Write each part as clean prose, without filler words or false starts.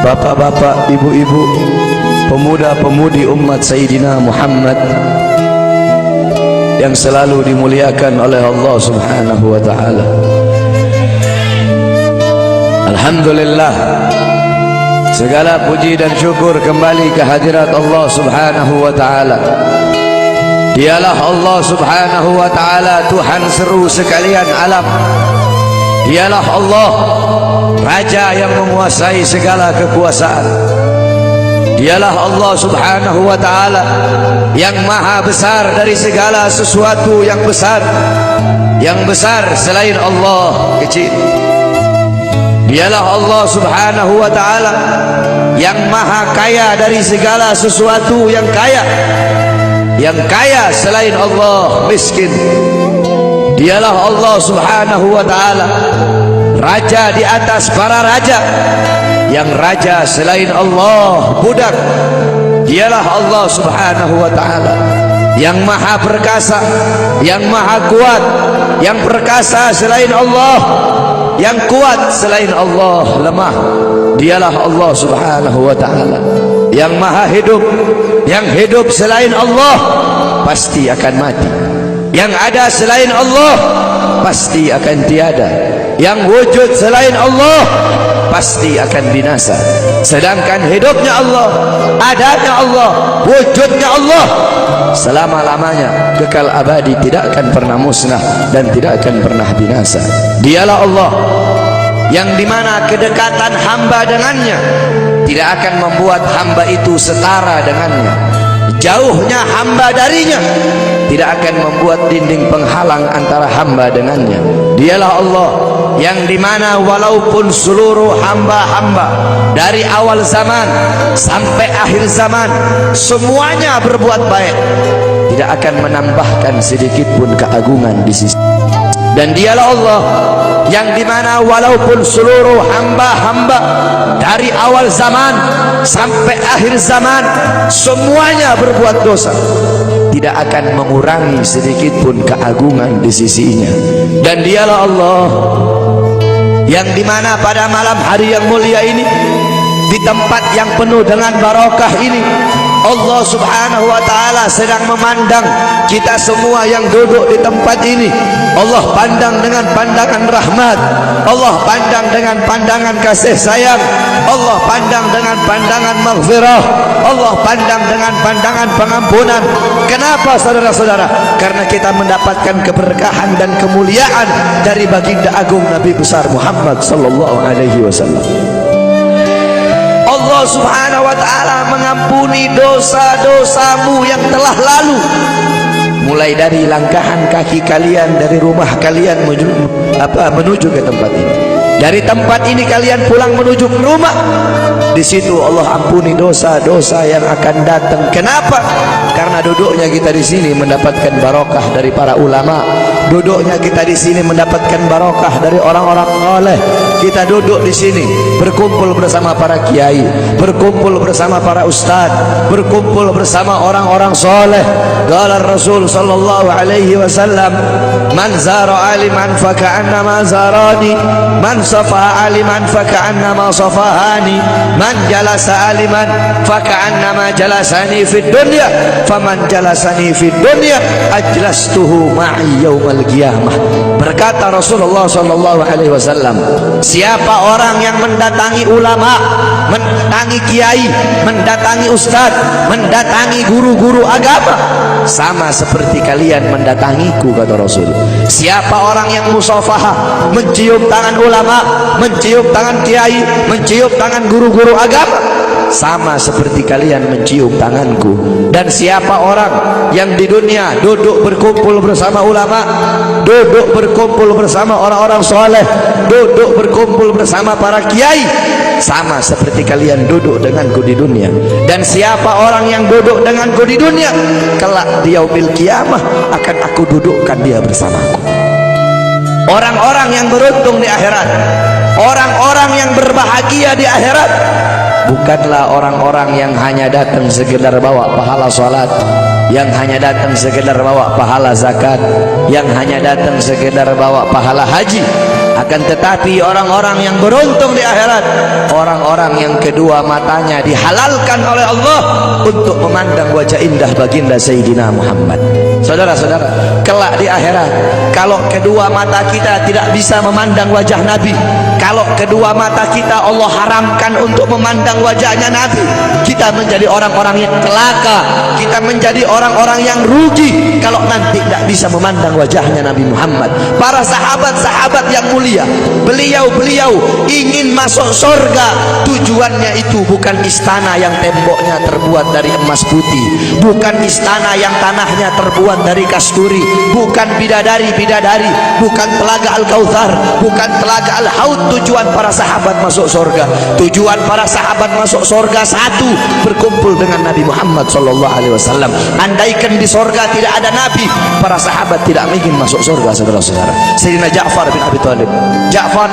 bapak-bapak, ibu-ibu, pemuda-pemudi umat Sayyidina Muhammad yang selalu dimuliakan oleh Allah Subhanahu wa ta'ala. Alhamdulillah, segala puji dan syukur kembali ke hadirat Allah Subhanahu wa ta'ala. Dialah Allah Subhanahu wa ta'ala, Tuhan seru sekalian alam. Dialah Allah, Raja yang menguasai segala kekuasaan. Dialah Allah Subhanahu wa ta'ala yang maha besar dari segala sesuatu yang besar. Yang besar selain Allah kecil. Dialah Allah Subhanahu wa ta'ala yang maha kaya dari segala sesuatu yang kaya. Yang kaya selain Allah miskin. Dialah Allah Subhanahu wa ta'ala, Raja di atas para raja. Yang raja selain Allah budak. Dialah Allah Subhanahu wa ta'ala yang maha perkasa, yang maha kuat. Yang perkasa selain Allah, yang kuat selain Allah lemah. Dialah Allah Subhanahu wa ta'ala yang maha hidup. Yang hidup selain Allah pasti akan mati. Yang ada selain Allah pasti akan tiada. Yang wujud selain Allah pasti akan binasa. Sedangkan hidupnya Allah, adanya Allah, wujudnya Allah selama-lamanya kekal abadi, tidak akan pernah musnah dan tidak akan pernah binasa. Dialah Allah yang dimana kedekatan hamba dengannya tidak akan membuat hamba itu setara dengannya. Jauhnya hamba darinya tidak akan membuat dinding penghalang antara hamba dengannya. Dialah Allah yang dimana walaupun seluruh hamba-hamba dari awal zaman sampai akhir zaman semuanya berbuat baik, tidak akan menambahkan sedikit pun keagungan di sisi. Dan dialah Allah yang dimana walaupun seluruh hamba-hamba dari awal zaman sampai akhir zaman semuanya berbuat dosa, tidak akan mengurangi sedikit pun keagungan di sisinya. Dan dialah Allah yang dimana pada malam hari yang mulia ini, di tempat yang penuh dengan barokah ini, Allah Subhanahu wa ta'ala sedang memandang kita semua yang duduk di tempat ini. Allah pandang dengan pandangan rahmat, Allah pandang dengan pandangan kasih sayang, Allah pandang dengan pandangan maghfirah, Allah pandang dengan pandangan pengampunan. Kenapa saudara-saudara? Karena kita mendapatkan keberkahan dan kemuliaan dari baginda agung Nabi besar Muhammad sallallahu alaihi wasallam. Allah Subhanahu wa ta'ala mengampuni dosa-dosamu yang telah lalu, mulai dari langkahan kaki kalian dari rumah kalian menuju ke tempat ini. Dari tempat ini kalian pulang menuju ke rumah, di situ Allah ampuni dosa-dosa yang akan datang. Kenapa? Karena duduknya kita di sini mendapatkan barokah dari para ulama. Duduknya kita di sini mendapatkan barokah dari orang-orang saleh. Kita duduk di sini berkumpul bersama para kiai, berkumpul bersama para ustaz, berkumpul bersama orang-orang saleh. Qala Rasul sallallahu alaihi wasallam, man zara aliman fa ka'annama zarani, man safa aliman fa ka'annama safahani, man jalasa aliman fa ka'annama jalasani fid dunya, faman jalasani fid dunya ajlastuhu ma'i yaumal qiyamah. Berkata Rasulullah sallallahu alaihi wasallam, siapa orang yang mendatangi ulama, mendatangi kiai, mendatangi ustaz, mendatangi guru-guru agama, sama seperti kalian mendatangiku, kata Rasul. Siapa orang yang musafahah, mencium tangan ulama, mencium tangan kiai, mencium tangan guru-guru agama, sama seperti kalian mencium tanganku. Dan siapa orang yang di dunia duduk berkumpul bersama ulama, duduk berkumpul bersama orang-orang soleh, duduk berkumpul bersama para kiai, sama seperti kalian duduk denganku di dunia. Dan siapa orang yang duduk denganku di dunia, kelak di yaumil qiyamah akan aku dudukkan dia bersamaku. Orang-orang yang beruntung di akhirat, orang-orang yang berbahagia di akhirat, bukanlah orang-orang yang hanya datang sekedar bawa pahala salat, yang hanya datang sekedar bawa pahala zakat, yang hanya datang sekedar bawa pahala haji. Akan tetapi orang-orang yang beruntung di akhirat, orang-orang yang kedua matanya dihalalkan oleh Allah untuk memandang wajah indah baginda Sayyidina Muhammad. Saudara-saudara, kelak di akhirat, kalau kedua mata kita tidak bisa memandang wajah Nabi, kalau kedua mata kita Allah haramkan untuk memandang wajahnya Nabi, kita menjadi orang-orang yang celaka, kita menjadi orang-orang yang rugi kalau nanti tidak bisa memandang wajahnya Nabi Muhammad. Para sahabat-sahabat yang mulia, beliau ingin masuk surga. Tujuannya itu bukan istana yang temboknya terbuat dari emas putih, bukan istana yang tanahnya terbuat dari kasturi, bukan bidadari-bidadari, bukan telaga Al-Kautsar, bukan telaga Al-Haud. Tujuan para sahabat masuk surga, tujuan para sahabat masuk surga satu, berkumpul dengan Nabi Muhammad SAW. Andaikan di surga tidak ada Nabi, para sahabat tidak ingin masuk surga. Saudara-saudara, Sayyidina Ja'far bin Abi Thalib, Ja'far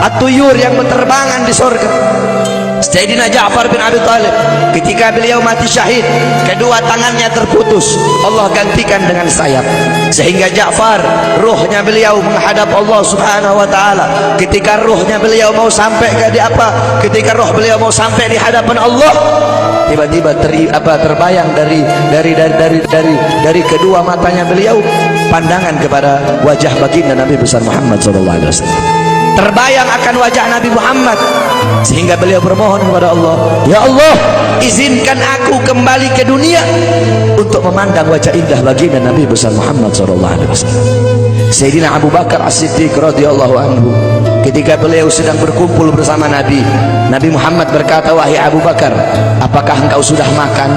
At-Tuyur yang berterbangan di surga. Sayyidina Ja'far bin Abi Thalib, ketika beliau mati syahid, kedua tangannya terputus, Allah gantikan dengan sayap, sehingga Ja'far, ruhnya beliau menghadap Allah Subhanahu wa taala. Ketika ruhnya beliau mau sampai ketika roh beliau mau sampai di hadapan Allah, tiba-tiba terbayang dari kedua matanya beliau pandangan kepada wajah baginda Nabi besar Muhammad sallallahu alaihi wasallam. Terbayang akan wajah Nabi Muhammad, sehingga beliau bermohon kepada Allah, ya Allah, izinkan aku kembali ke dunia untuk memandang wajah indah baginda Nabi besar Muhammad sallallahu alaihi wasallam. Sayyidina Abu Bakar As-Siddiq radhiyallahu anhu, ketika beliau sedang berkumpul bersama Nabi Muhammad berkata, wahai Abu Bakar, apakah engkau sudah makan?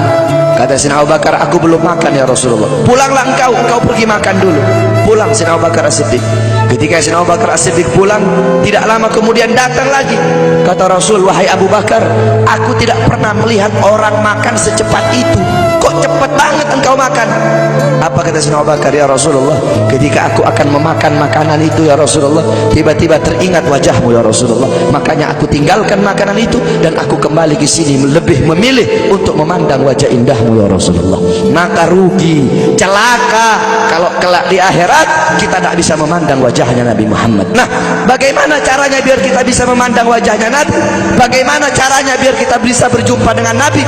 Kata Sayyidina Abu Bakar, aku belum makan ya Rasulullah. Pulanglah engkau pergi makan dulu. Pulang Sayyidina Abu Bakar As-Siddiq. Ketika Sayyidina Abu Bakar As-Siddiq pulang, tidak lama kemudian datang lagi. Kata Rasul, wahai Abu Bakar, aku tidak pernah melihat orang makan secepat itu. Kok cepat banget engkau makan? Apa kata Sayyidina Abu Bakar, ya Rasulullah, ketika aku akan memakan makanan itu ya Rasulullah, tiba-tiba teringat wajahmu ya Rasulullah, makanya aku tinggalkan makanan itu dan aku kembali ke sini lebih memilih untuk memandang wajah indahmu ya Rasulullah. Maka rugi, celaka kalau kelak di akhirat kita tak bisa memandang wajahnya Nabi Muhammad. Nah, bagaimana caranya biar kita bisa memandang wajahnya Nabi? Bagaimana caranya biar kita bisa berjumpa dengan Nabi?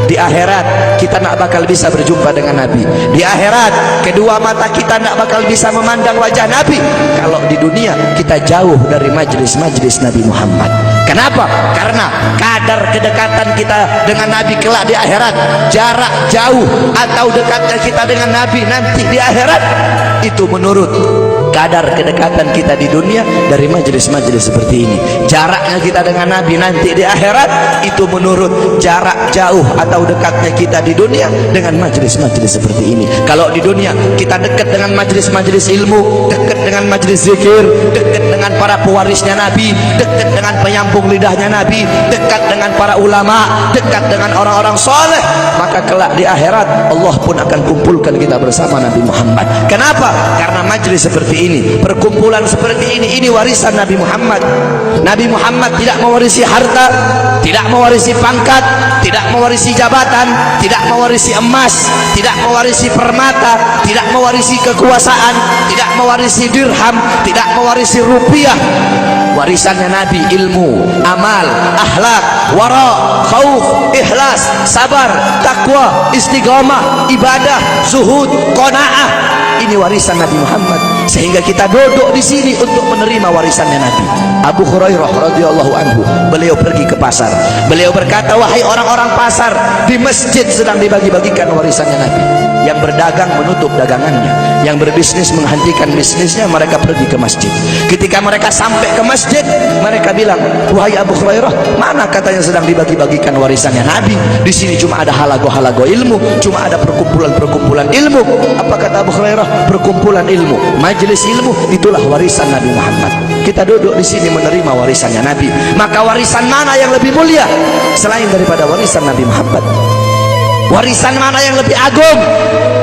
Di akhirat kita tak bakal bisa berjumpa dengan Nabi. Di akhirat kedua mata kita tak bakal bisa memandang wajah Nabi kalau di dunia kita jauh dari majlis-majlis Nabi Muhammad. Kenapa? Karena kadar kedekatan kita dengan Nabi kelak di akhirat, jarak jauh atau dekatnya kita dengan Nabi nanti di akhirat, itu menurut kadar kedekatan kita di dunia dari majlis-majlis seperti ini. Jaraknya kita dengan Nabi nanti di akhirat itu menurut jarak jauh atau dekatnya kita di dunia dengan majlis-majlis seperti ini. Kalau di dunia kita dekat dengan majlis-majlis ilmu, dekat dengan majlis zikir, dekat dengan para pewarisnya Nabi, dekat dengan penyambung lidahnya Nabi, dekat dengan para ulama, dekat dengan orang-orang soleh, maka kelak di akhirat Allah pun akan kumpulkan kita bersama Nabi Muhammad. Kenapa? Karena majlis seperti ini, perkumpulan seperti ini warisan Nabi Muhammad. Nabi Muhammad tidak mewarisi harta, tidak mewarisi pangkat, tidak mewarisi jabatan, tidak mewarisi emas, tidak mewarisi permata, tidak mewarisi kekuasaan, tidak mewarisi dirham, tidak mewarisi rupiah. Warisannya Nabi ilmu, amal, akhlak, wara, khauf, ikhlas, sabar, takwa, istiqamah, ibadah, zuhud, qanaah. Ini warisan Nabi Muhammad, sehingga kita duduk di sini untuk menerima warisannya Nabi. Abu Hurairah radhiyallahu anhu, beliau pergi ke pasar. Beliau berkata, wahai orang-orang pasar, di masjid sedang dibagi-bagikan warisannya Nabi. Yang berdagang menutup dagangannya, yang berbisnis menghentikan bisnisnya, mereka pergi ke masjid. Ketika mereka sampai ke masjid, mereka bilang, wahai Abu Hurairah, mana katanya sedang dibagi-bagikan warisannya Nabi? Di sini cuma ada halago-halago ilmu, cuma ada perkumpulan-perkumpulan ilmu. Apa kata Abu Hurairah? Perkumpulan ilmu, majelis ilmu, itulah warisan Nabi Muhammad. Kita duduk di sini menerima warisannya Nabi. Maka warisan mana yang lebih mulia selain daripada warisan Nabi Muhammad? Warisan mana yang lebih agung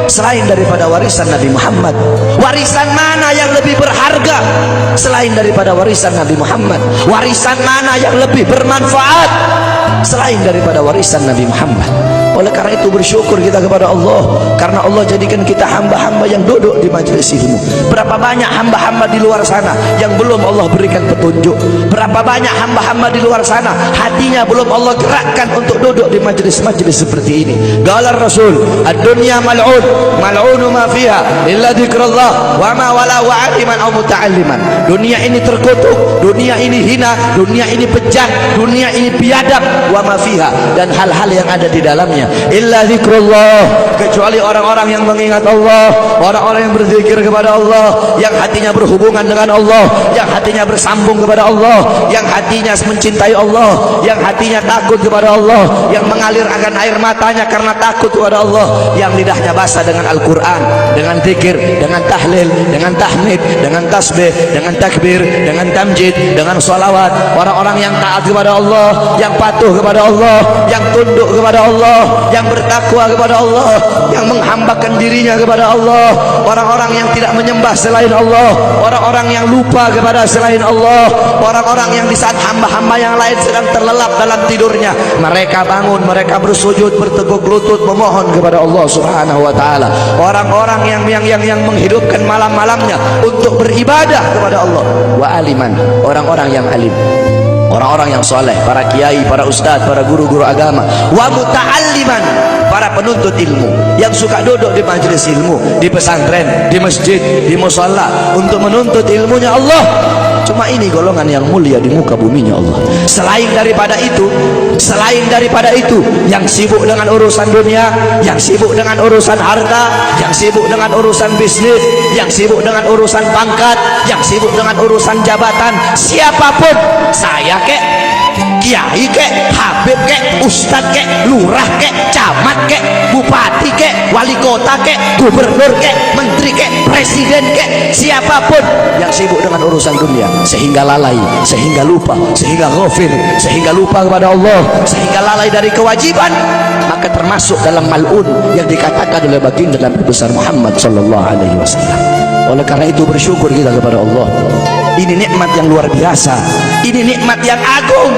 selain daripada warisan Nabi Muhammad? Warisan mana yang lebih berharga selain daripada warisan Nabi Muhammad? Warisan mana yang lebih bermanfaat selain daripada warisan Nabi Muhammad? Oleh karena itu bersyukur kita kepada Allah, karena Allah jadikan kita hamba-hamba yang duduk di majelis ilmu. Berapa banyak hamba-hamba di luar sana yang belum Allah berikan petunjuk. Berapa banyak hamba-hamba di luar sana hatinya belum Allah gerakkan untuk duduk di majelis-majelis seperti ini. Qala Rasul, ad-dunya mal'un, mal'unu ma fiha illa dzikrullah wa ma wala wa aliman aw muta'alliman. Dunia ini terkutuk, dunia ini hina, dunia ini bejat, dunia ini biadab, wa ma fiha, dan hal-hal yang ada di dalamnya illa dzikrullah, kecuali orang-orang yang mengingat Allah, orang-orang yang berzikir kepada Allah, yang hatinya berhubungan dengan Allah, yang hatinya bersambung kepada Allah, yang hatinya mencintai Allah, yang hatinya takut kepada Allah, yang mengalir akan air matanya karena takut kepada Allah, yang lidahnya basah dengan Al-Quran, dengan zikir, dengan tahlil, dengan tahmid, dengan tasbih, dengan takbir, dengan tamjid, dengan sholawat. Orang-orang yang taat kepada Allah, yang patuh kepada Allah, yang tunduk kepada Allah, yang bertakwa kepada Allah, yang menghambakan dirinya kepada Allah, orang-orang yang tidak menyembah selain Allah, orang-orang yang lupa kepada selain Allah, orang-orang yang di saat hamba-hamba yang lain sedang terlelap dalam tidurnya, mereka bangun, mereka bersujud, berteguk lutut memohon kepada Allah Subhanahu wa taala. Orang-orang yang menghidupkan malam-malamnya untuk beribadah kepada Allah. Wa aliman, orang-orang yang alim, orang-orang yang soleh, para kiai, para ustadz, para guru-guru agama. Wa muta'alliman, para penuntut ilmu yang suka duduk di majelis ilmu, di pesantren, di masjid, di musalla untuk menuntut ilmunya Allah. Cuma ini golongan yang mulia di muka buminya Allah. Selain daripada itu, yang sibuk dengan urusan dunia, yang sibuk dengan urusan harta, yang sibuk dengan urusan bisnis, yang sibuk dengan urusan pangkat, yang sibuk dengan urusan jabatan, siapapun, saya kek, kiai kek, habib kek, ustad kek, lurah kek, camat kek, bupati kek, wali kota kek, gubernur kek, menteri kek, presiden kek, siapapun yang sibuk dengan urusan dunia sehingga lalai, sehingga lupa, sehingga ghafir, sehingga lupa kepada Allah, sehingga lalai dari kewajiban, maka termasuk dalam mal'un yang dikatakan oleh baginda Nabi besar Muhammad sallallahu alaihi wasallam. Oleh karena itu bersyukur kita kepada Allah. Ini nikmat yang luar biasa, ini nikmat yang agung.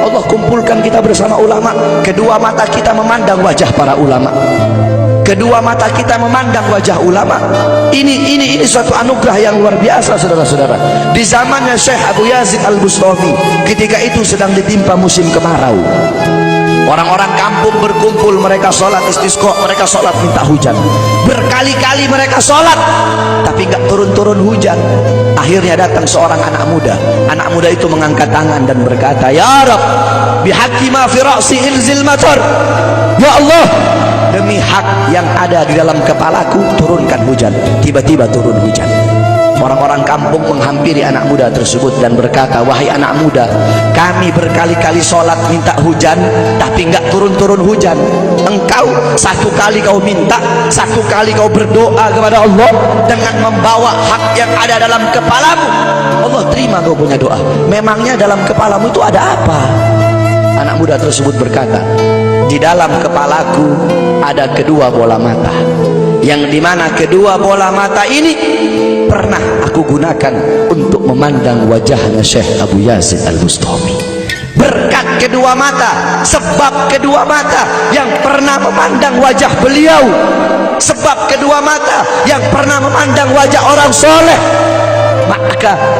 Allah kumpulkan kita bersama ulama, kedua mata kita memandang wajah para ulama, kedua mata kita memandang wajah ulama. Ini suatu anugerah yang luar biasa, saudara-saudara. Di zamannya Syekh Abu Yazid Al-Bustami, ketika itu sedang ditimpa musim kemarau, orang-orang kampung berkumpul, mereka sholat istisqa, mereka sholat minta hujan. Berkali-kali mereka sholat, tapi nggak turun-turun hujan. Akhirnya datang seorang anak muda. Anak muda itu mengangkat tangan dan berkata, Ya Rab, bihaqqi ma fi ra'si inzil matar. Ya Allah, demi hak yang ada di dalam kepalaku, turunkan hujan. Tiba-tiba turun hujan. Orang-orang kampung menghampiri anak muda tersebut dan berkata, wahai anak muda, kami berkali-kali sholat minta hujan tapi nggak turun-turun hujan. Engkau satu kali kau minta, satu kali kau berdoa kepada Allah dengan membawa hak yang ada dalam kepalamu, Allah terima kau punya doa. Memangnya dalam kepalamu itu ada apa? Anak muda tersebut berkata, di dalam kepalaku ada kedua bola mata, yang dimana kedua bola mata ini pernah aku gunakan untuk memandang wajahnya Syekh Abu Yazid Al-Bustami. Berkat kedua mata, sebab kedua mata yang pernah memandang wajah beliau, sebab kedua mata yang pernah memandang wajah orang soleh,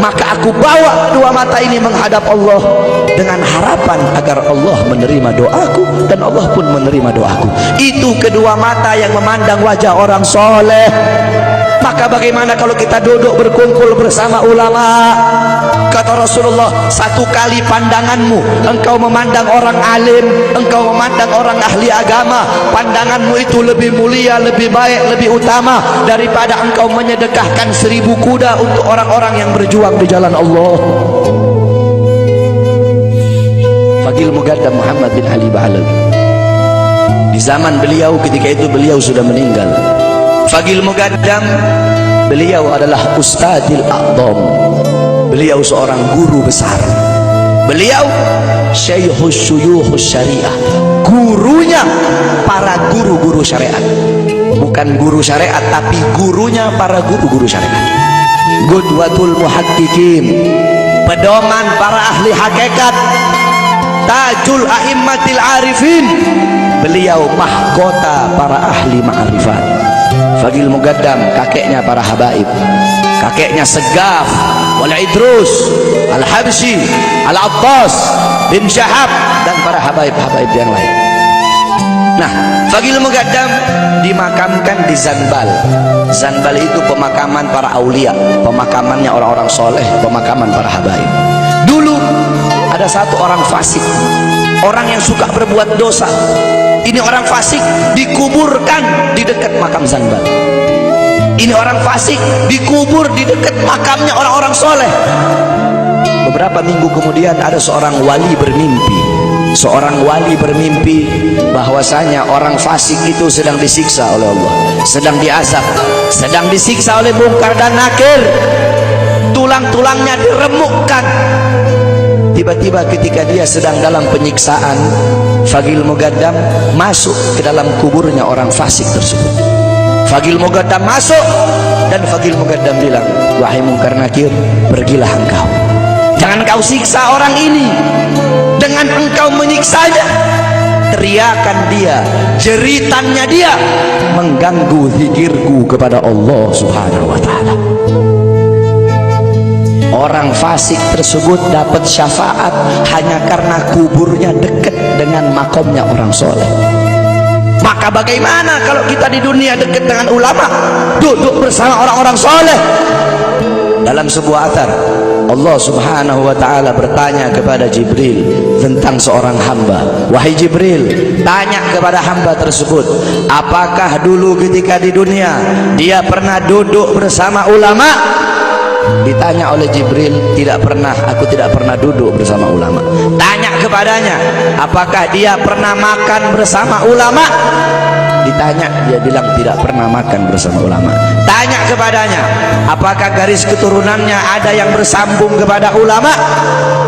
maka aku bawa dua mata ini menghadap Allah dengan harapan agar Allah menerima doaku, dan Allah pun menerima doaku. Itu kedua mata yang memandang wajah orang soleh. Maka bagaimana kalau kita duduk berkumpul bersama ulama? Kata Rasulullah, satu kali pandanganmu engkau memandang orang alim, engkau memandang orang ahli agama, pandanganmu itu lebih mulia, lebih baik, lebih utama daripada engkau menyedekahkan 1000 kuda untuk orang-orang yang berjuang di jalan Allah. Faqil Muqaddam Muhammad bin Ali Ba'alawi, di zaman beliau, ketika itu beliau sudah meninggal. Faqil Muqaddam, beliau adalah Ustadzil A'dham, beliau seorang guru besar, beliau Syekhus Syuyuhus Syariah, gurunya para guru-guru syariat. Bukan guru syariat, tapi gurunya para guru-guru syariat. Qudwatul muhaqqiqin, pedoman para ahli hakikat. tajul a'immatil arifin, beliau mahkota para ahli ma'rifat. Fagil Mugaddam kakeknya para habaib, kakeknya Segaf wal Idrus Al-Habsyi Al-Attas bin Syahab dan para habaib-habaib yang lain. Nah, Fagil Mugaddam dimakamkan di Zanbal. Zanbal itu pemakaman para aulia, pemakamannya orang-orang soleh, pemakaman para habaib. Dulu ada satu orang fasik, orang yang suka berbuat dosa. Ini orang fasik dikuburkan di dekat makam Zanbal. Ini orang fasik dikubur di dekat makamnya orang-orang soleh. Beberapa minggu kemudian ada seorang wali bermimpi. Seorang wali bermimpi bahwasanya orang fasik itu sedang disiksa oleh Allah, sedang diazab, sedang disiksa oleh Munkar dan Nakir, tulang-tulangnya diremukkan. Tiba-tiba ketika dia sedang dalam penyiksaan, Fagil Mugaddam masuk ke dalam kuburnya orang fasik tersebut. Fagil Mugaddam masuk dan Fagil Mugaddam bilang, wahai Munkar Nakir, pergilah engkau, jangan kau siksa orang ini. Dengan engkau menyiksanya, teriakan dia, jeritannya dia mengganggu zikirku kepada Allah Subhanahu wa ta'ala. Orang fasik tersebut dapat syafaat hanya karena kuburnya dekat dengan makomnya orang soleh. Maka bagaimana kalau kita di dunia dekat dengan ulama, duduk bersama orang-orang soleh? Dalam sebuah athar, Allah Subhanahu wa ta'ala bertanya kepada Jibril tentang seorang hamba. Wahai Jibril, tanya kepada hamba tersebut, apakah dulu ketika di dunia dia pernah duduk bersama ulama? Ditanya oleh Jibril, tidak pernah, aku tidak pernah duduk bersama ulama. Tanya kepadanya, apakah dia pernah makan bersama ulama? Ditanya, dia bilang tidak pernah makan bersama ulama. Tanya kepadanya, apakah garis keturunannya ada yang bersambung kepada ulama?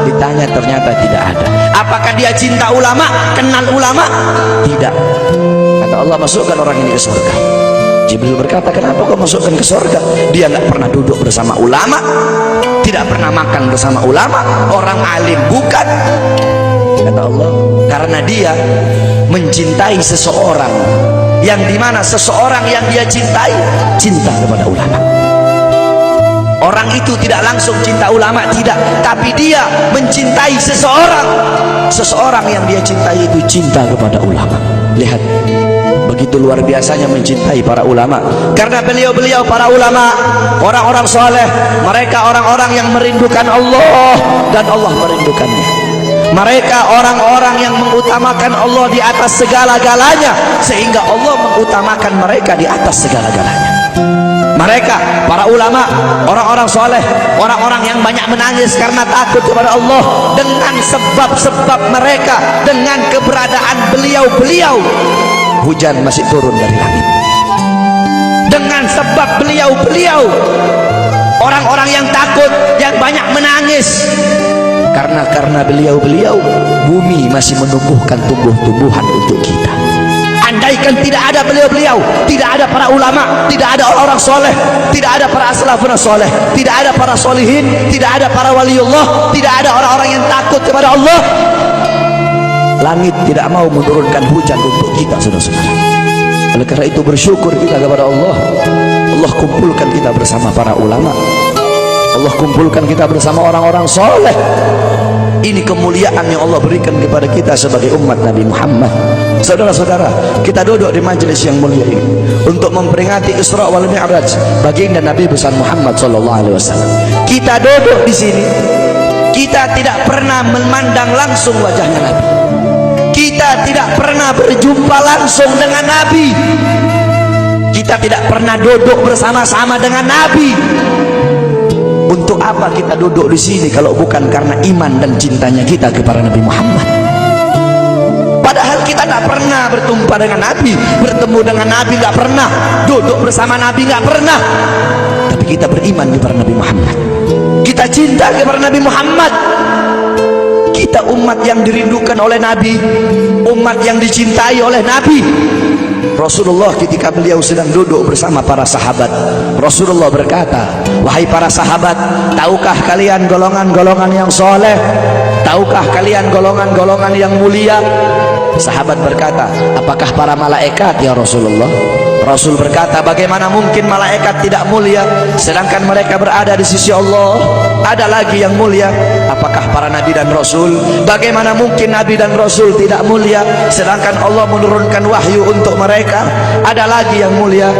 Ditanya, ternyata tidak ada. Apakah dia cinta ulama, kenal ulama? Tidak. Kata Allah, masukkan orang ini ke surga. Jibril berkata, kenapa kau masukkan ke surga? Dia nggak pernah duduk bersama ulama, tidak pernah makan bersama ulama, orang alim bukan. Kata Allah, karena dia mencintai seseorang, yang dimana seseorang yang dia cintai cinta kepada ulama. Orang itu tidak langsung cinta ulama, tidak, tapi dia mencintai seseorang, seseorang yang dia cintai itu cinta kepada ulama. Lihat, begitu luar biasanya mencintai para ulama. Karena beliau-beliau para ulama, orang-orang soleh, mereka orang-orang yang merindukan Allah dan Allah merindukannya. Mereka orang-orang yang mengutamakan Allah di atas segala-galanya, sehingga Allah mengutamakan mereka di atas segala-galanya. Mereka para ulama, orang-orang soleh, orang-orang yang banyak menangis karena takut kepada Allah. Dengan sebab-sebab mereka, dengan keberadaan beliau-beliau, hujan masih turun dari langit. Dengan sebab beliau-beliau, orang-orang yang takut, yang banyak menangis, karena beliau-beliau, bumi masih menumbuhkan tumbuh-tumbuhan untuk kita. Andaikan tidak ada beliau-beliau, tidak ada para ulama, tidak ada orang-orang soleh, tidak ada para aslafun soleh, tidak ada para solihin, tidak ada para waliullah, tidak ada orang-orang yang takut kepada Allah, langit tidak mau menurunkan hujan untuk kita, saudara-saudara. Oleh karena itu bersyukur kita kepada Allah. Allah kumpulkan kita bersama para ulama, Allah kumpulkan kita bersama orang-orang soleh. Ini kemuliaan yang Allah berikan kepada kita sebagai umat Nabi Muhammad. Saudara-saudara, kita duduk di majelis yang mulia ini untuk memperingati Isra wal Mi'raj baginda Nabi besar Muhammad SAW. Kita duduk di sini, kita tidak pernah memandang langsung wajahnya Nabi, kita tidak pernah berjumpa langsung dengan Nabi, kita tidak pernah duduk bersama-sama dengan Nabi. Untuk apa kita duduk di sini kalau bukan karena iman dan cintanya kita kepada Nabi Muhammad? Padahal kita tidak pernah bertumpah dengan Nabi, bertemu dengan Nabi nggak pernah, duduk bersama Nabi nggak pernah, tapi kita beriman kepada Nabi Muhammad. Kita cinta kepada Nabi Muhammad. Kita umat yang dirindukan oleh Nabi, umat yang dicintai oleh Nabi. Rasulullah ketika beliau sedang duduk bersama para sahabat, Rasulullah berkata, wahai para sahabat, tahukah kalian golongan-golongan yang soleh? tahukah kalian golongan-golongan yang mulia? Sahabat berkata, apakah para malaikat ya Rasulullah? Rasul berkata, bagaimana mungkin malaikat tidak mulia sedangkan mereka berada di sisi Allah? Ada lagi yang mulia. Apakah para nabi dan rasul? Bagaimana mungkin nabi dan rasul tidak mulia sedangkan Allah menurunkan wahyu untuk mereka? Ada lagi yang mulia.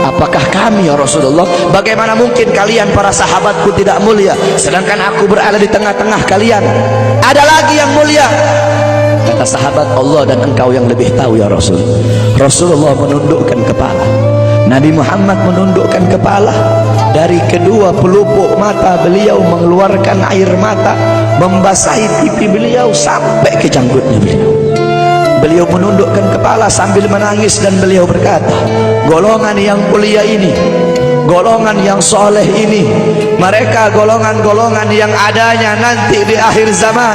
Apakah kami ya Rasulullah? Bagaimana mungkin kalian para sahabatku tidak mulia sedangkan aku berada di tengah-tengah kalian? Ada lagi yang mulia. Kata sahabat, Allah dan engkau yang lebih tahu ya Rasul. Rasulullah menundukkan kepala, Nabi Muhammad menundukkan kepala. Dari kedua pelupuk mata beliau mengeluarkan air mata, membasahi pipi beliau sampai ke janggutnya beliau. Beliau menundukkan kepala sambil menangis dan beliau berkata, golongan yang mulia ini, golongan yang soleh ini, mereka golongan-golongan yang adanya nanti di akhir zaman.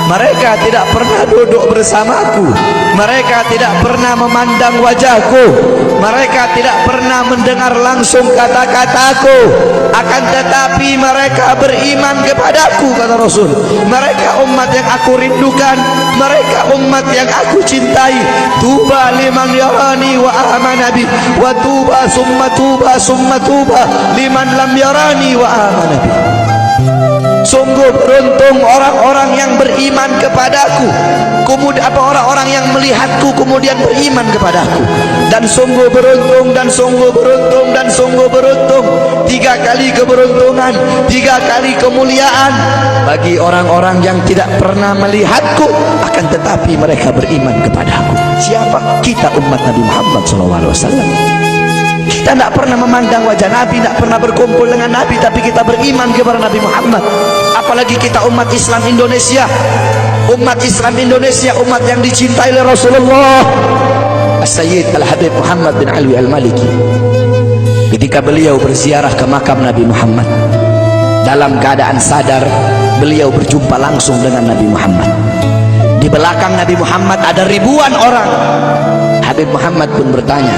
Mereka tidak pernah duduk bersamaku, mereka tidak pernah memandang wajahku, mereka tidak pernah mendengar langsung kata-kataku, akan tetapi mereka beriman kepadaku, kata Rasul. Mereka umat yang aku rindukan, mereka umat yang aku cintai. Tuba liman yarani wa amana bi, wa tuba summa tuba summa tuba liman lam yarani wa amana bi. Sungguh beruntung orang-orang yang beriman kepadaku, kemudian orang-orang yang melihatku kemudian beriman kepadaku. Dan sungguh beruntung, dan sungguh beruntung, dan sungguh beruntung. 3 kali keberuntungan, 3 kali kemuliaan bagi orang-orang yang tidak pernah melihatku akan tetapi mereka beriman kepadaku. Siapa? Kita umat Nabi Muhammad SAW. Kita tidak pernah memandang wajah Nabi, tidak pernah berkumpul dengan Nabi, tapi kita beriman kepada Nabi Muhammad. Apalagi kita umat Islam Indonesia. Umat Islam Indonesia, umat yang dicintai oleh Rasulullah As-Sayyid Al-Habib Muhammad bin Alwi Al-Maliki. Ketika beliau berziarah ke makam Nabi Muhammad, dalam keadaan sadar beliau berjumpa langsung dengan Nabi Muhammad. Di belakang Nabi Muhammad ada ribuan orang. Habib Muhammad pun bertanya,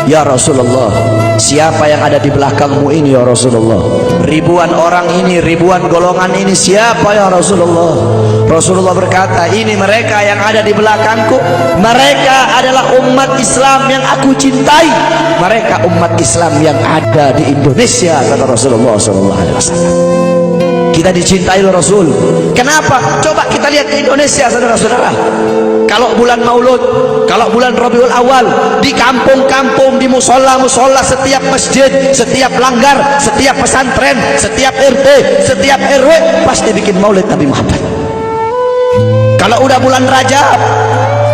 ya Rasulullah, siapa yang ada di belakangmu ini ya Rasulullah? Ribuan orang ini, ribuan golongan ini, siapa ya Rasulullah? Rasulullah berkata, ini mereka yang ada di belakangku. Mereka adalah umat Islam yang aku cintai. Mereka umat Islam yang ada di Indonesia, kata Rasulullah SAW. Kita dicintai oleh Rasul. Kenapa? Coba kita lihat di Indonesia, saudara-saudara. Kalau bulan Maulud, kalau bulan Rabiul Awal, di kampung-kampung, di musola-musola, setiap masjid, setiap langgar, setiap pesantren, setiap RT, setiap RW pasti bikin maulid Nabi Muhammad. Kalau udah bulan Rajab,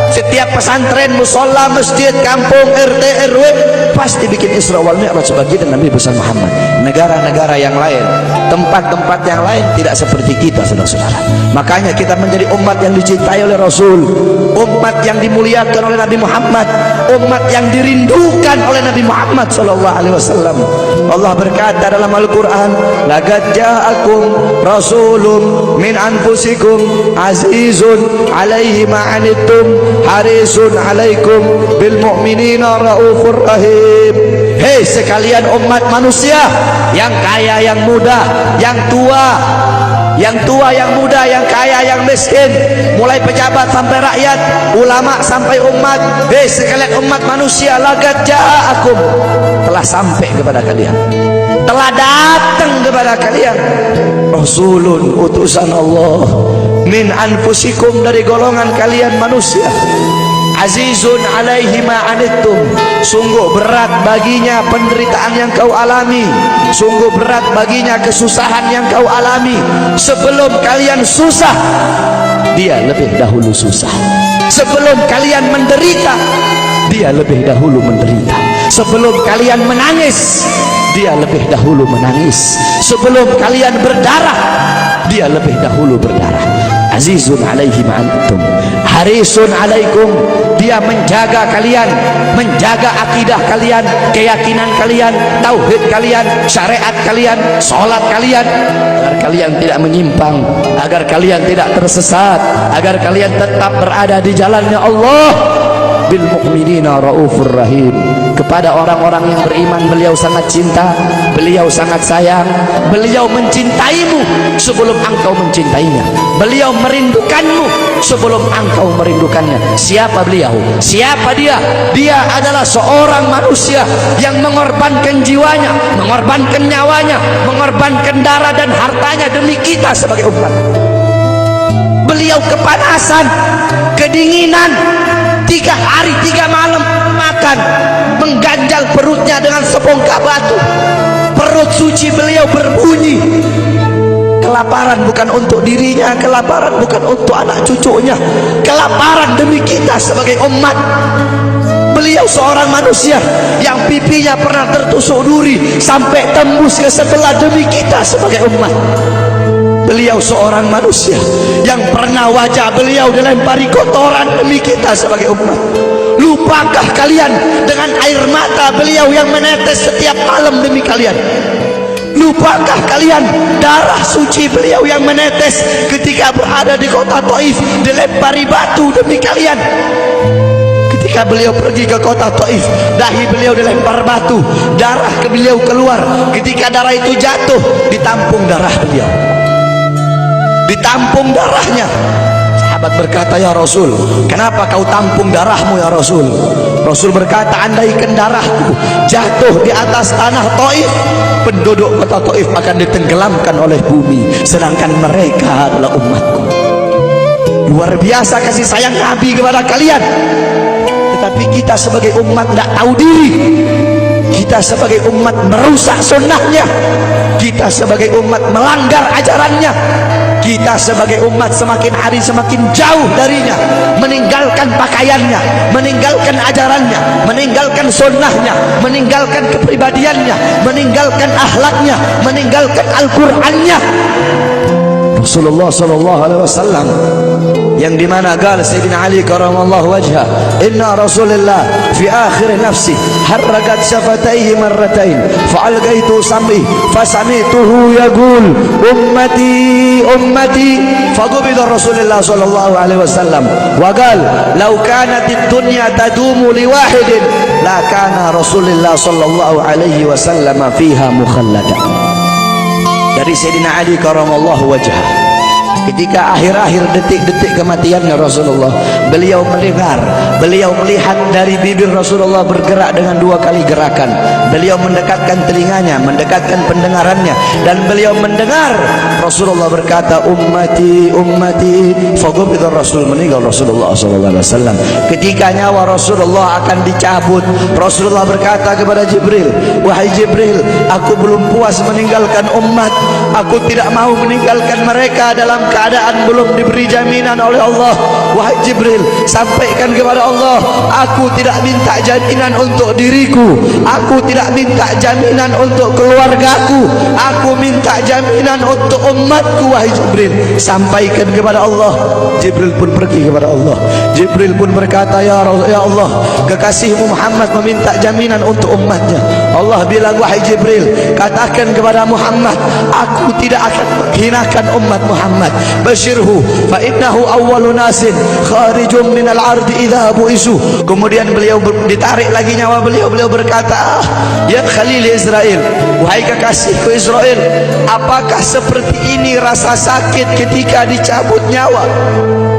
setiap pesantren, musola, masjid, kampung, RT, RW pasti bikin Isra wal Mi'raj bagi Nabi besar Muhammad. Negara-negara yang lain, tempat-tempat yang lain tidak seperti kita, saudara-saudara. Makanya kita menjadi umat yang dicintai oleh Rasul, umat yang dimuliakan oleh Nabi Muhammad, umat yang dirindukan oleh Nabi Muhammad SAW. Allah berkata dalam Al-Quran, laqad ja'akum rasulun min anfusikum azizun alaihi ma'anittum harisun alaikum bil mu'minina raufur rahim. Hei sekalian umat manusia, yang kaya, yang muda, yang tua, yang muda, yang kaya, yang miskin, mulai pejabat sampai rakyat, ulama sampai umat. Hei sekalian umat manusia, laqad ja'akum, telah sampai kepada kalian, telah datang kepada kalian rasulun, utusan Allah, min anfusikum, dari golongan kalian manusia, azizun alaihi ma'anittum, sungguh berat baginya penderitaan yang kau alami, sungguh berat baginya kesusahan yang kau alami. Sebelum kalian susah, dia lebih dahulu susah. Sebelum kalian menderita, dia lebih dahulu menderita. Sebelum kalian menangis, dia lebih dahulu menangis. Sebelum kalian berdarah, dia lebih dahulu berdarah. Azizun alaihi ma'antum harisun alaikum, dia menjaga kalian, menjaga akidah kalian, keyakinan kalian, tauhid kalian, syariat kalian, sholat kalian, agar kalian tidak menyimpang, agar kalian tidak tersesat, agar kalian tetap berada di jalannya Allah. Bil mu'minina raufur rahim, kepada orang-orang yang beriman beliau sangat cinta, beliau sangat sayang, beliau mencintaimu sebelum engkau mencintainya, beliau merindukanmu sebelum engkau merindukannya. Siapa beliau? Siapa dia? Dia adalah seorang manusia yang mengorbankan jiwanya, mengorbankan nyawanya, mengorbankan darah dan hartanya demi kita sebagai umat. Beliau kepanasan, kedinginan, 3 hari 3 malam makan, mengganjal perutnya dengan sebongkah batu. Perut suci beliau berbunyi. Kelaparan bukan untuk dirinya, kelaparan bukan untuk anak cucunya, kelaparan demi kita sebagai umat. Beliau seorang manusia yang pipinya pernah tertusuk duri sampai tembus ke sebelah demi kita sebagai umat. Beliau seorang manusia yang pernah wajah beliau dilempari kotoran demi kita sebagai umat. Lupakah kalian dengan air mata beliau yang menetes setiap malam demi kalian? Lupakah kalian darah suci beliau yang menetes ketika berada di kota Taif, dilempari batu demi kalian? Ketika beliau pergi ke kota Taif, dahi beliau dilempar batu, darah ke beliau keluar. Ketika darah itu jatuh, ditampung darah beliau, ditampung darahnya. Sahabat berkata, ya Rasul, kenapa kau tampung darahmu ya Rasul? Rasul berkata, andaikan darahku jatuh di atas tanah Taif, penduduk kota Taif akan ditenggelamkan oleh bumi, sedangkan mereka adalah umatku. Luar biasa kasih sayang Nabi kepada kalian. Tetapi kita sebagai umat tidak tahu diri. Kita sebagai umat merusak sunnahnya, kita sebagai umat melanggar ajarannya, kita sebagai umat semakin hari semakin jauh darinya, meninggalkan pakaiannya, meninggalkan ajarannya, meninggalkan sunnahnya, meninggalkan kepribadiannya, meninggalkan akhlaknya, meninggalkan Al-Qur'annya. Rasulullah sallallahu alaihi wasallam yang dimana qala Sayyidina Ali karamallahu wajha, inna Rasulullah fi akhir nafsi harrakat syafataihi marratain fa'algaitu sam'i fasamituhu yaqul ummati ummati faqubida Rasulullah sallallahu alaihi wasallam wa qala law kanat ad-dunya tadumu li wahidin la kana Rasulullah sallallahu alaihi wasallam fiha mukhallada. Dari Sayyidina Ali karamallahu wajhah, ketika akhir-akhir detik-detik kematiannya Rasulullah, beliau mendengar, beliau melihat dari bibir Rasulullah bergerak dengan 2 kali gerakan. Beliau mendekatkan telinganya, mendekatkan pendengarannya, dan beliau mendengar Rasulullah berkata ummati ummati. Faqubida Rasul, meninggal Rasulullah sallallahu alaihi wasallam. Ketika nyawa Rasulullah akan dicabut, Rasulullah berkata kepada Jibril, wahai Jibril, aku belum puas meninggalkan umat, aku tidak mau meninggalkan mereka dalam keadaan belum diberi jaminan oleh Allah. Wahai Jibril, sampaikan kepada Allah, aku tidak minta jaminan untuk diriku, aku tidak minta jaminan untuk keluargaku, aku minta jaminan untuk umatku. Wahai Jibril, sampaikan kepada Allah. Jibril pun pergi kepada Allah. Jibril pun berkata, ya Allah, kekasihmu Muhammad meminta jaminan untuk umatnya. Allah bilang, wahai Jibril, katakan kepada Muhammad, aku tidak akan menghinakan umat Muhammad. Bashirhu fa innahu awwalu nasin kharijum minal ardi idza bu'isu. Kemudian beliau ditarik lagi nyawa beliau. Beliau berkata, ya Khalil Israel, wahai kekasihku Israel, apakah seperti ini rasa sakit ketika dicabut nyawa?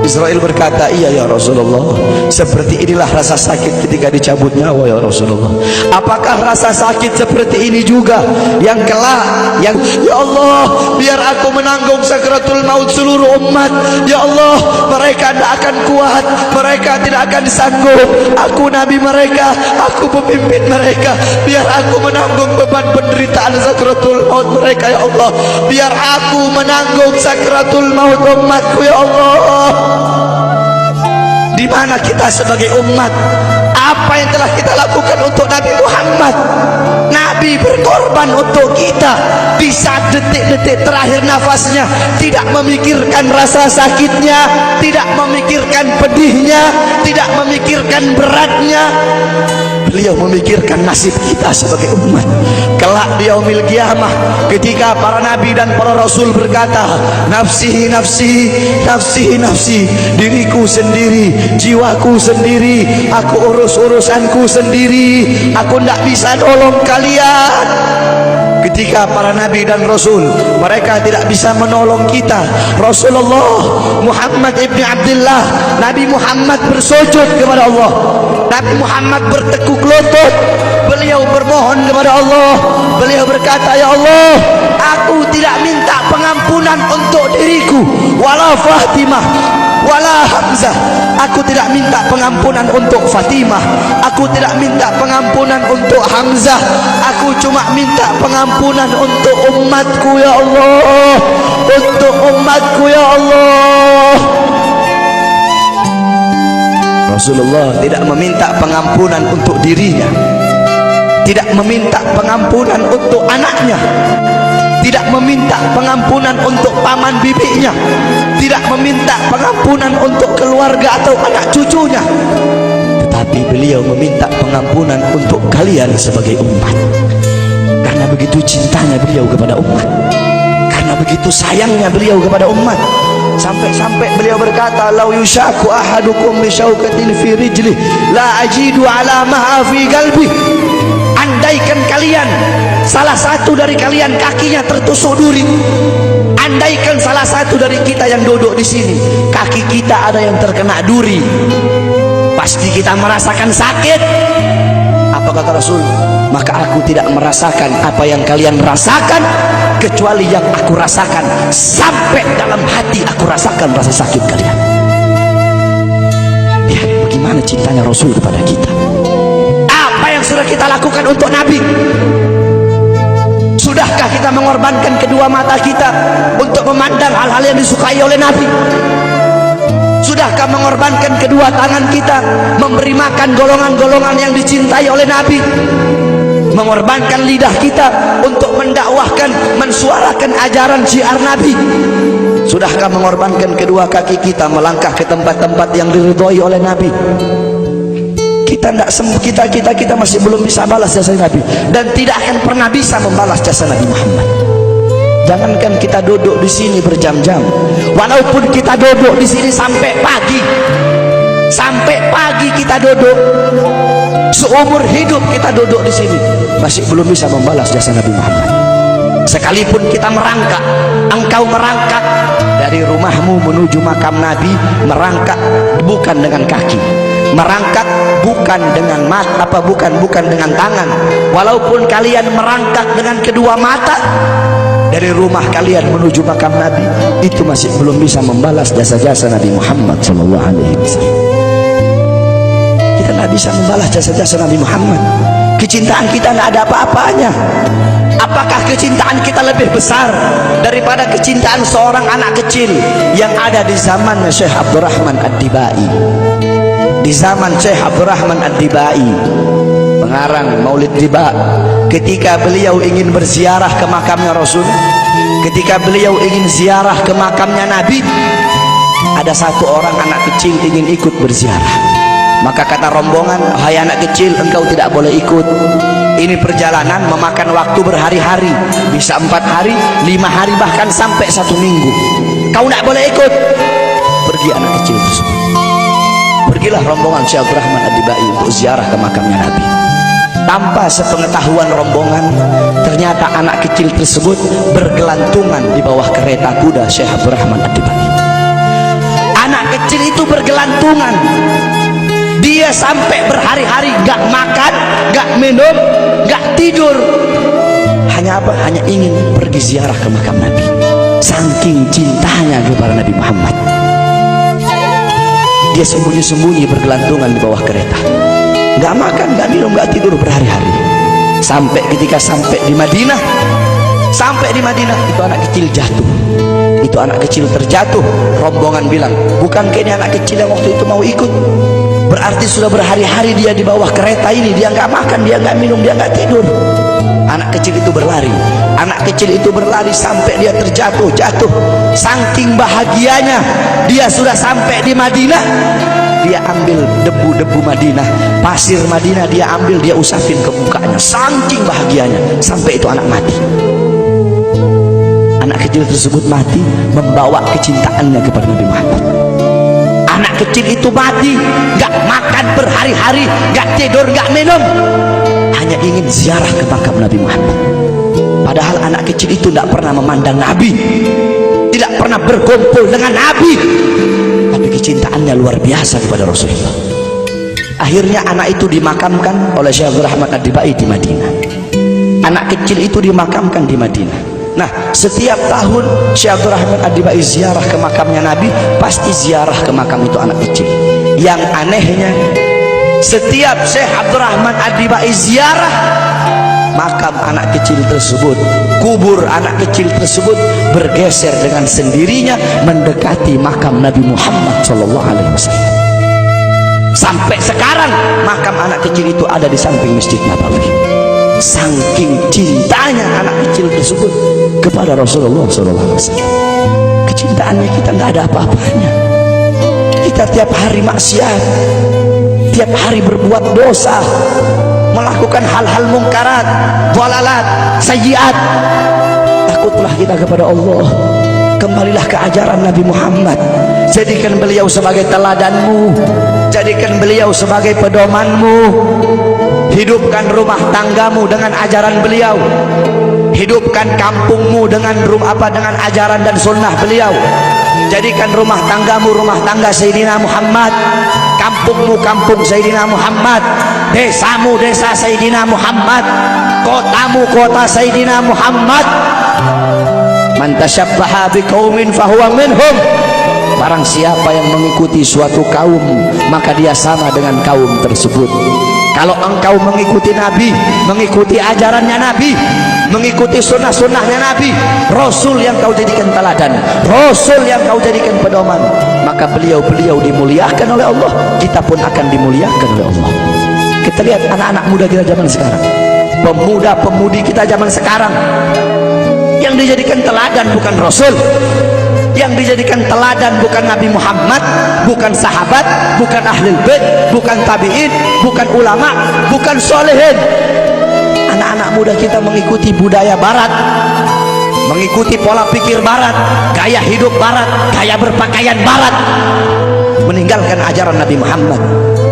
Israel berkata, iya ya Rasulullah, seperti inilah rasa sakit ketika dicabut nyawa ya Rasulullah. Apakah rasa sakit seperti ini juga yang kelak, yang ya Allah, biar aku menanggung sakratul maut seluruh umat. Ya Allah, mereka tidak akan kuat, mereka tidak akan sanggup. Aku nabi mereka, aku pemimpin mereka, biar aku menanggung beban penderitaan sakratul maut mereka. Ya Allah, biar aku menanggung sakratul maut umatku. Ya Allah, di mana kita sebagai umat? Apa yang telah kita lakukan untuk Nabi Muhammad? Nabi berkorban untuk kita di saat detik-detik terakhir nafasnya, tidak memikirkan rasa sakitnya, tidak memikirkan pedihnya, tidak memikirkan beratnya. Beliau memikirkan nasib kita sebagai umat kelak di yaumil qiyamah, ketika para nabi dan para rasul berkata, nafsi nafsi nafsi nafsi, diriku sendiri, jiwaku sendiri, aku urus urusanku sendiri, aku tidak bisa tolong kalian. ketika para nabi dan rasul mereka tidak bisa menolong kita. Rasulullah Muhammad ibn Abdullah, Nabi Muhammad bersujud kepada Allah, Nabi Muhammad bertekuk lutut, beliau bermohon kepada Allah. Beliau berkata, ya Allah, aku tidak minta pengampunan untuk diriku, wala Fatimah wala Hamzah. Aku tidak minta pengampunan untuk Fatimah, aku tidak minta pengampunan untuk Hamzah, aku cuma minta pengampunan untuk umatku ya Allah, untuk umatku ya Allah. Rasulullah tidak meminta pengampunan untuk dirinya, tidak meminta pengampunan untuk anaknya, tidak meminta pengampunan untuk paman bibinya, tidak meminta pengampunan untuk keluarga atau anak cucunya, tetapi beliau meminta pengampunan untuk kalian sebagai umat. Karena begitu cintanya beliau kepada umat, karena begitu sayangnya beliau kepada umat, sampai-sampai beliau berkata, lau yushaku ahadukum bi syaukatin fi rijli la ajidu ala maha fi qalbi. Andaikan kalian, salah satu dari kalian kakinya tertusuk duri, andaikan salah satu dari kita yang duduk di sini kaki kita ada yang terkena duri, pasti kita merasakan sakit. Apa kata Rasul? Maka aku tidak merasakan apa yang kalian rasakan, kecuali yang aku rasakan sampai dalam hati aku rasakan rasa sakit kalian. Lihat bagaimana cintanya Rasul kepada kita. Apa yang sudah kita lakukan untuk Nabi? Sudahkah kita mengorbankan kedua mata kita untuk memandang hal-hal yang disukai oleh Nabi? Sudahkah mengorbankan kedua tangan kita memberi makan golongan-golongan yang dicintai oleh Nabi? Mengorbankan lidah kita untuk mendakwahkan, mensuarakan ajaran syiar Nabi? Sudahkah mengorbankan kedua kaki kita melangkah ke tempat-tempat yang diridhoi oleh Nabi? Kita masih belum bisa balas jasa Nabi, dan tidak akan pernah bisa membalas jasa Nabi Muhammad. Jangankan kita duduk di sini berjam-jam, walaupun kita duduk di sini sampai pagi kita duduk, seumur hidup kita duduk di sini, masih belum bisa membalas jasa Nabi Muhammad. Sekalipun kita merangkak, engkau merangkak dari rumahmu menuju makam Nabi, merangkak bukan dengan kaki, merangkak bukan dengan mata, bukan dengan tangan. Walaupun kalian merangkak dengan kedua mata dari rumah kalian menuju makam Nabi, itu masih belum bisa membalas jasa-jasa Nabi Muhammad SAW. Kita tidak bisa membalas jasa-jasa Nabi Muhammad. Kecintaan kita tidak ada apa-apanya. Apakah kecintaan kita lebih besar daripada kecintaan seorang anak kecil yang ada di zaman Syekh Abdurrahman Ad-Dibai? Di zaman Syekh Abdurrahman Ad-Dibai, pengarang Maulid Diba, ketika beliau ingin berziarah ke makamnya Rasul, ketika beliau ingin ziarah ke makamnya Nabi, ada satu orang anak kecil ingin ikut berziarah. Maka kata rombongan, hai anak kecil, engkau tidak boleh ikut. Ini perjalanan memakan waktu berhari-hari, bisa 4 hari, 5 hari, bahkan sampai 1 minggu. Kau tidak boleh ikut. Pergi anak kecil tersebut. Pergilah rombongan Syekh Abdurrahman Ad-Dibai untuk ziarah ke makamnya Nabi. Tanpa sepengetahuan rombongan, ternyata anak kecil tersebut bergelantungan di bawah kereta kuda Syekh Abdurrahman Ad-Dibai. Anak kecil itu bergelantungan. Dia sampai berhari-hari gak makan, gak minum, gak tidur. Hanya apa? Hanya ingin pergi ziarah ke makam Nabi. Saking cintanya kepada Nabi Muhammad, dia sembunyi-sembunyi bergelantungan di bawah kereta, gak makan, gak minum, gak tidur berhari-hari. Sampai ketika sampai di Madinah, itu anak kecil jatuh. Itu anak kecil terjatuh. Rombongan bilang, bukan kayaknya anak kecil yang waktu itu mau ikut? Berarti sudah berhari-hari dia di bawah kereta ini, dia nggak makan, dia nggak minum, dia nggak tidur. Anak kecil itu berlari, sampai dia terjatuh. Saking bahagianya, dia sudah sampai di Madinah. Dia ambil debu-debu Madinah, pasir Madinah, dia ambil, dia usapin ke mukanya. Saking bahagianya, sampai itu anak mati. Anak kecil tersebut mati membawa kecintaannya kepada Nabi Muhammad. Anak kecil itu mati, gak makan berhari-hari, gak tidur, gak minum, hanya ingin ziarah ke makam Nabi Muhammad. Padahal anak kecil itu tidak pernah memandang Nabi, tidak pernah berkumpul dengan Nabi, tapi kecintaannya luar biasa kepada Rasulullah. Akhirnya anak itu dimakamkan oleh Syekh Abdul Rahman Ad-Dibai di Madinah. Anak kecil itu dimakamkan di Madinah. Nah, setiap tahun Syekh Abdul Rahman Ad-Dibai ziarah ke makamnya Nabi, pasti ziarah ke makam itu anak kecil. Yang anehnya, setiap Syekh Abdul Rahman Ad-Dibai ziarah makam anak kecil tersebut, kubur anak kecil tersebut bergeser dengan sendirinya mendekati makam Nabi Muhammad SAW. Sampai sekarang makam anak kecil itu ada di samping Masjid Nabawi. Saking cintanya anak kecil tersebut kepada Rasulullah SAW. Kecintaannya kita nggak ada apa-apanya. Kita tiap hari maksiat, tiap hari berbuat dosa, melakukan hal-hal mungkarat, dhalalat, sayyiat. Takutlah kita kepada Allah. Kembalilah ke ajaran Nabi Muhammad. Jadikan beliau sebagai teladanmu, jadikan beliau sebagai pedomanmu. Hidupkan rumah tanggamu dengan ajaran beliau, hidupkan kampungmu dengan dengan ajaran dan sunnah beliau. Jadikan rumah tanggamu rumah tangga Sayyidina Muhammad, kampungmu kampung Sayyidina Muhammad, desamu desa Sayyidina Muhammad, kotamu kota Sayyidina Muhammad. Man tasyabbaha biqaumin fahuwa minhum. Barang siapa yang mengikuti suatu kaum, maka dia sama dengan kaum tersebut. Kalau engkau mengikuti Nabi, mengikuti ajarannya Nabi, mengikuti sunnah-sunnahnya Nabi, Rasul yang kau jadikan teladan, Rasul yang kau jadikan pedoman, maka beliau-beliau dimuliakan oleh Allah, kita pun akan dimuliakan oleh Allah. Kita lihat anak-anak muda kita zaman sekarang, pemuda-pemudi kita zaman sekarang, yang dijadikan teladan bukan Rasul, yang dijadikan teladan bukan Nabi Muhammad, bukan sahabat, bukan ahlul bait, bukan tabi'in, bukan ulama, bukan solehin. Anak-anak muda kita mengikuti budaya barat, mengikuti pola pikir barat, gaya hidup barat, gaya berpakaian barat, meninggalkan ajaran Nabi Muhammad,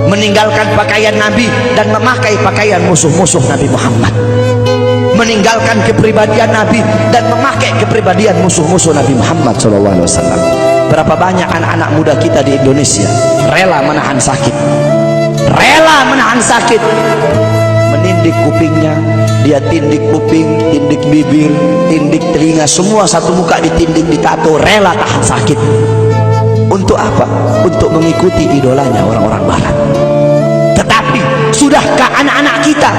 meninggalkan pakaian Nabi dan memakai pakaian musuh-musuh Nabi Muhammad, meninggalkan kepribadian Nabi dan memakai kepribadian musuh-musuh Nabi Muhammad SAW. Berapa banyak anak-anak muda kita di Indonesia rela menahan sakit, rela menahan sakit, menindik kupingnya, dia tindik kuping, tindik bibir, tindik telinga, semua satu muka ditindik, ditato, rela tahan sakit. Untuk apa? Untuk mengikuti idolanya orang-orang barat. Tetapi sudahkah anak-anak kita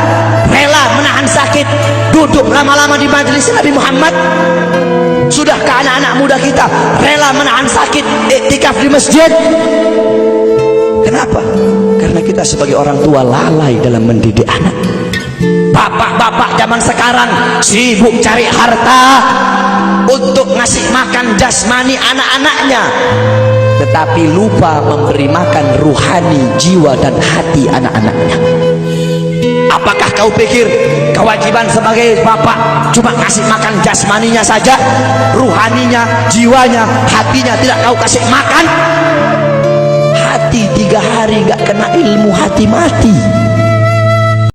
rela menahan sakit, duduk lama-lama di majelis Nabi Muhammad? Sudahkah anak-anak muda kita rela menahan sakit, iktikaf di masjid? Kenapa? Karena kita sebagai orang tua lalai dalam mendidik anak. Bapak-bapak zaman sekarang sibuk cari harta untuk ngasih makan jasmani anak-anaknya, tetapi lupa memberi makan ruhani, jiwa dan hati anak-anaknya. Apakah kau pikir kewajiban sebagai bapak cuma kasih makan jasmaninya saja, ruhaninya, jiwanya, hatinya tidak kau kasih makan? Hati 3 hari gak kena ilmu, hati mati.